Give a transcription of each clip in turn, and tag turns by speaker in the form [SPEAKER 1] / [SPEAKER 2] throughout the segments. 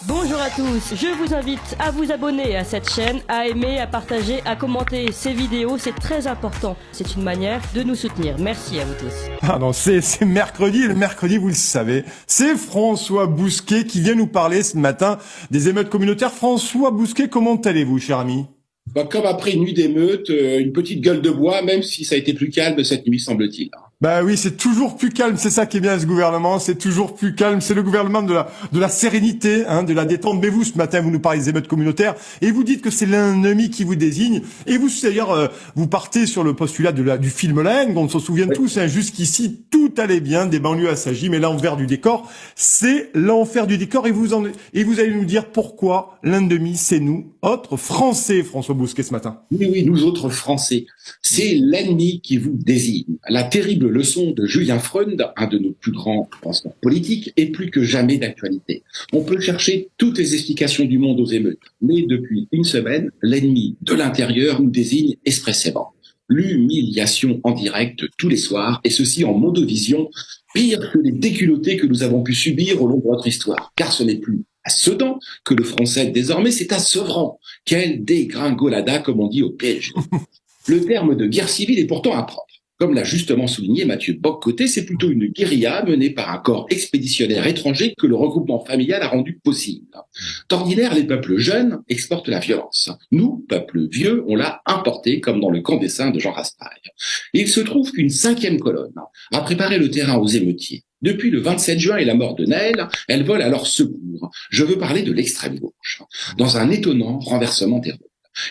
[SPEAKER 1] Bonjour à tous, je vous invite à vous abonner à cette chaîne, à aimer, à partager, à commenter ces vidéos, c'est très important. C'est une manière de nous soutenir. Merci à vous tous.
[SPEAKER 2] Ah non, c'est mercredi, et le mercredi, vous le savez, c'est François Bousquet qui vient nous parler ce matin des émeutes communautaires. François Bousquet, comment allez-vous, cher ami?
[SPEAKER 3] Comme après une nuit d'émeute, une petite gueule de bois, même si ça a été plus calme cette nuit, semble-t-il.
[SPEAKER 2] Bah oui, c'est toujours plus calme, c'est ça qui est bien ce gouvernement, c'est toujours plus calme, c'est le gouvernement de la sérénité, de la détente. Mais vous, ce matin, vous nous parlez des émeutes communautaires et vous dites que c'est l'ennemi qui vous désigne. Et vous, d'ailleurs, vous partez sur le postulat du film La Haine, dont on se souvient tous, jusqu'ici, tout allait bien, des banlieues assagies, mais l'envers du décor, c'est l'enfer du décor et vous allez nous dire pourquoi l'ennemi, c'est nous, autres Français, François Bousquet, ce matin.
[SPEAKER 3] Oui, nous autres Français. C'est l'ennemi qui vous désigne. La terrible leçon de Julien Freund, un de nos plus grands penseurs politiques, est plus que jamais d'actualité. On peut chercher toutes les explications du monde aux émeutes, mais depuis une semaine, l'ennemi de l'intérieur nous désigne expressément. L'humiliation en direct tous les soirs, et ceci en mondovision, pire que les déculottés que nous avons pu subir au long de notre histoire. Car ce n'est plus à Sedan que le français désormais, c'est à Sevran. Quelle dégringolada, comme on dit au PSG. Le terme de guerre civile est pourtant impropre. Comme l'a justement souligné Mathieu Bock-Côté, c'est plutôt une guérilla menée par un corps expéditionnaire étranger que le regroupement familial a rendu possible. D'ordinaire, les peuples jeunes exportent la violence. Nous, peuples vieux, on l'a importée, comme dans le camp des saints de Jean Raspail. Et il se trouve qu'une cinquième colonne a préparé le terrain aux émeutiers. Depuis le 27 juin et la mort de Naël, elle vole à leur secours. Je veux parler de l'extrême gauche, dans un étonnant renversement des rôles.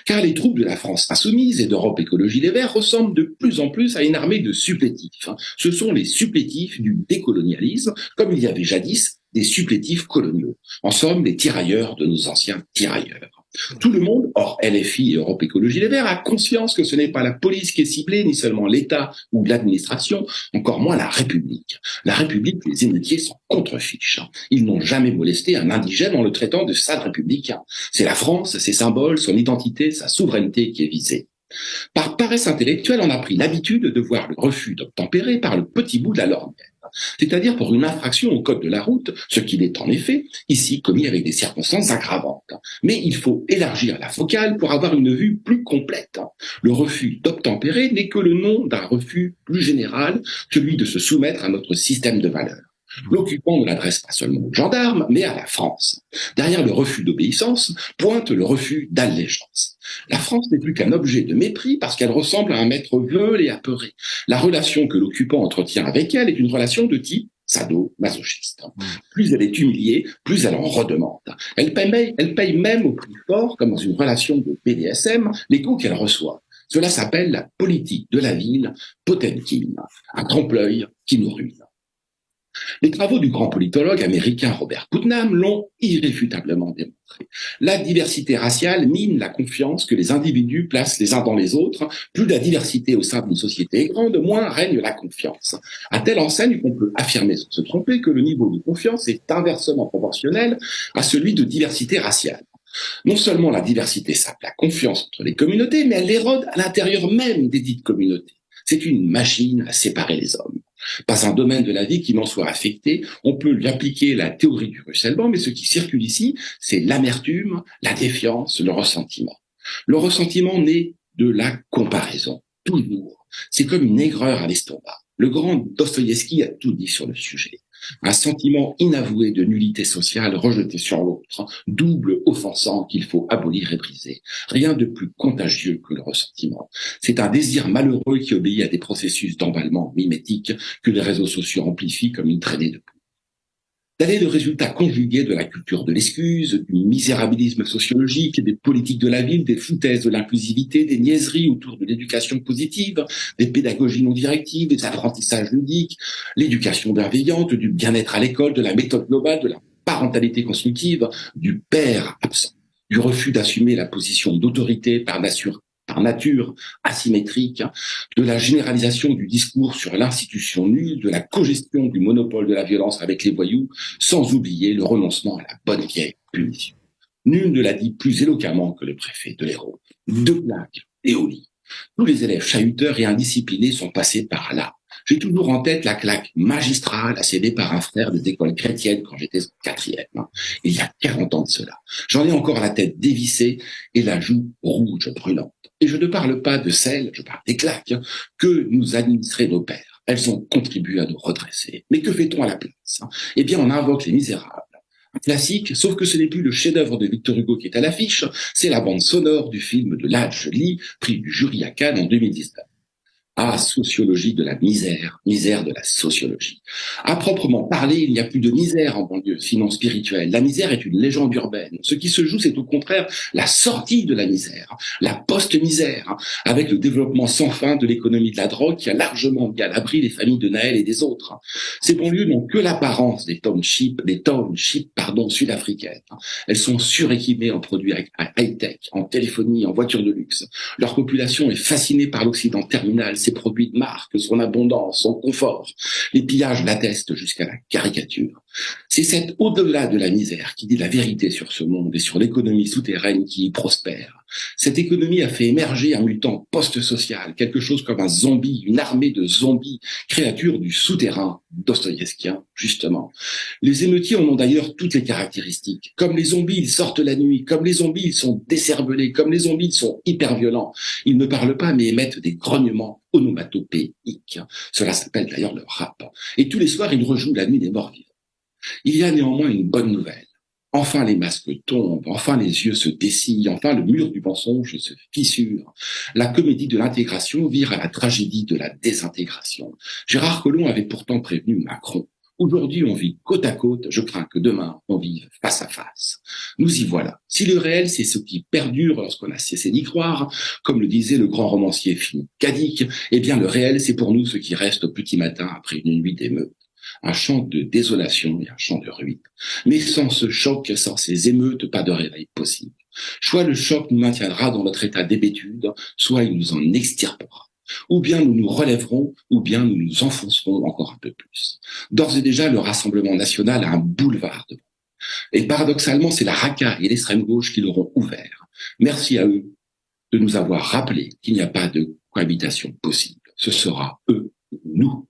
[SPEAKER 3] Car les troupes de la France insoumise et d'Europe Écologie Les Verts ressemblent de plus en plus à une armée de supplétifs. Ce sont les supplétifs du décolonialisme, comme il y avait jadis des supplétifs coloniaux. En somme, les tirailleurs de nos anciens tirailleurs. Tout le monde, hors LFI et Europe Écologie Les Verts, a conscience que ce n'est pas la police qui est ciblée, ni seulement l'État ou l'administration, encore moins la République. La République, les émeutiers s'en contrefichent. Ils n'ont jamais molesté un indigène en le traitant de sale républicain. C'est la France, ses symboles, son identité, sa souveraineté qui est visée. Par paresse intellectuelle, on a pris l'habitude de voir le refus d'obtempérer par le petit bout de la lorgnette. C'est-à-dire pour une infraction au code de la route, ce qu'il est en effet, ici commis avec des circonstances aggravantes. Mais il faut élargir la focale pour avoir une vue plus complète. Le refus d'obtempérer n'est que le nom d'un refus plus général, celui de se soumettre à notre système de valeurs. L'occupant ne l'adresse pas seulement aux gendarmes, mais à la France. Derrière le refus d'obéissance pointe le refus d'allégeance. La France n'est plus qu'un objet de mépris parce qu'elle ressemble à un maître veule et apeuré. La relation que l'occupant entretient avec elle est une relation de type sado-masochiste. Plus elle est humiliée, plus elle en redemande. Elle paye même au prix fort, comme dans une relation de BDSM, les coups qu'elle reçoit. Cela s'appelle la politique de la ville, Potemkin, un trompe-l'œil qui nous ruine. Les travaux du grand politologue américain Robert Putnam l'ont irréfutablement démontré. La diversité raciale mine la confiance que les individus placent les uns dans les autres. Plus la diversité au sein d'une société est grande, moins règne la confiance. À telle enseigne qu'on peut affirmer sans se tromper que le niveau de confiance est inversement proportionnel à celui de diversité raciale. Non seulement la diversité sape la confiance entre les communautés, mais elle l'érode à l'intérieur même des dites communautés. C'est une machine à séparer les hommes. Pas un domaine de la vie qui n'en soit affecté. On peut lui appliquer la théorie du ruissellement, mais ce qui circule ici, c'est l'amertume, la défiance, le ressentiment. Le ressentiment naît de la comparaison, toujours. C'est comme une aigreur à l'estomac. Le grand Dostoïevski a tout dit sur le sujet. Un sentiment inavoué de nullité sociale rejeté sur l'autre, double offensant qu'il faut abolir et briser. Rien de plus contagieux que le ressentiment. C'est un désir malheureux qui obéit à des processus d'emballement mimétique que les réseaux sociaux amplifient comme une traînée de poudre. Tel est le résultat conjugué de la culture de l'excuse, du misérabilisme sociologique, des politiques de la ville, des foutaises de l'inclusivité, des niaiseries autour de l'éducation positive, des pédagogies non directives, des apprentissages ludiques, l'éducation bienveillante, du bien-être à l'école, de la méthode globale, de la parentalité constructive, du père absent, du refus d'assumer la position d'autorité par nature asymétrique, de la généralisation du discours sur l'institution nulle, de la cogestion du monopole de la violence avec les voyous, sans oublier le renoncement à la bonne vieille punition. Nul ne l'a dit plus éloquemment que le préfet de l'Hérault. 2 plaques et au lit. Tous les élèves chahuteurs et indisciplinés sont passés par là. J'ai toujours en tête la claque magistrale assénée par un frère des écoles chrétiennes quand j'étais en quatrième, il y a 40 ans de cela. J'en ai encore la tête dévissée et la joue rouge brûlante. Et je ne parle pas de celles, je parle des claques, que nous administraient nos pères. Elles ont contribué à nous redresser. Mais que fait-on à la place? Eh bien, on invoque Les Misérables. Un classique, sauf que ce n'est plus le chef-d'œuvre de Victor Hugo qui est à l'affiche, c'est la bande sonore du film de Ladj Ly, prix du jury à Cannes en 2019. Ah, sociologie de la misère, misère de la sociologie. À proprement parler, il n'y a plus de misère en banlieue, sinon spirituelle. La misère est une légende urbaine. Ce qui se joue, c'est au contraire la sortie de la misère, la post-misère, avec le développement sans fin de l'économie de la drogue qui a largement mis à l'abri les familles de Naël et des autres. Ces banlieues n'ont que l'apparence des townships, sud-africaines. Elles sont suréquipées en produits high-tech, en téléphonie, en voitures de luxe. Leur population est fascinée par l'Occident terminal, ses produits de marque, son abondance, son confort. Les pillages l'attestent jusqu'à la caricature. C'est cet au-delà de la misère qui dit la vérité sur ce monde et sur l'économie souterraine qui y prospère. Cette économie a fait émerger un mutant post-social, quelque chose comme un zombie, une armée de zombies, créatures du souterrain, dostoïevskien, justement. Les émeutiers en ont d'ailleurs toutes les caractéristiques. Comme les zombies, ils sortent la nuit. Comme les zombies, ils sont décervelés. Comme les zombies, ils sont hyper violents. Ils ne parlent pas, mais émettent des grognements onomatopéiques. Cela s'appelle d'ailleurs le rap. Et tous les soirs, ils rejouent la nuit des morts vivants. Il y a néanmoins une bonne nouvelle. Enfin les masques tombent, enfin les yeux se dessillent, enfin le mur du mensonge se fissure. La comédie de l'intégration vire à la tragédie de la désintégration. Gérard Collomb avait pourtant prévenu Macron. Aujourd'hui, on vit côte à côte, je crains que demain, on vive face à face. Nous y voilà. Si le réel, c'est ce qui perdure lorsqu'on a cessé d'y croire, comme le disait le grand romancier Philippe Cadic, eh bien le réel, c'est pour nous ce qui reste au petit matin après une nuit d'émeute. Un chant de désolation et un chant de ruine. Mais sans ce choc, sans ces émeutes, pas de réveil possible. Soit le choc nous maintiendra dans notre état d'hébétude, soit il nous en extirpera. Ou bien nous nous relèverons, ou bien nous nous enfoncerons encore un peu plus. D'ores et déjà, le Rassemblement national a un boulevard devant. Et paradoxalement, c'est la racaille et l'extrême gauche qui l'auront ouvert. Merci à eux de nous avoir rappelé qu'il n'y a pas de cohabitation possible. Ce sera eux ou nous.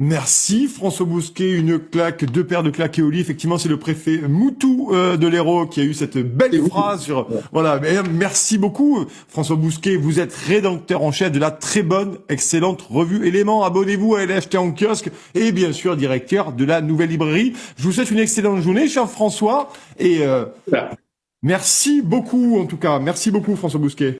[SPEAKER 2] Merci François Bousquet, une claque, deux paires de claques et au lit. Effectivement, c'est le préfet Moutou de l'Hérault qui a eu cette belle phrase sur. Voilà, merci beaucoup François Bousquet. Vous êtes rédacteur en chef de la très bonne, excellente revue Éléments. Abonnez-vous à l'acheter en kiosque et bien sûr directeur de la nouvelle librairie. Je vous souhaite une excellente journée, cher François. Et merci beaucoup en tout cas. Merci beaucoup François Bousquet.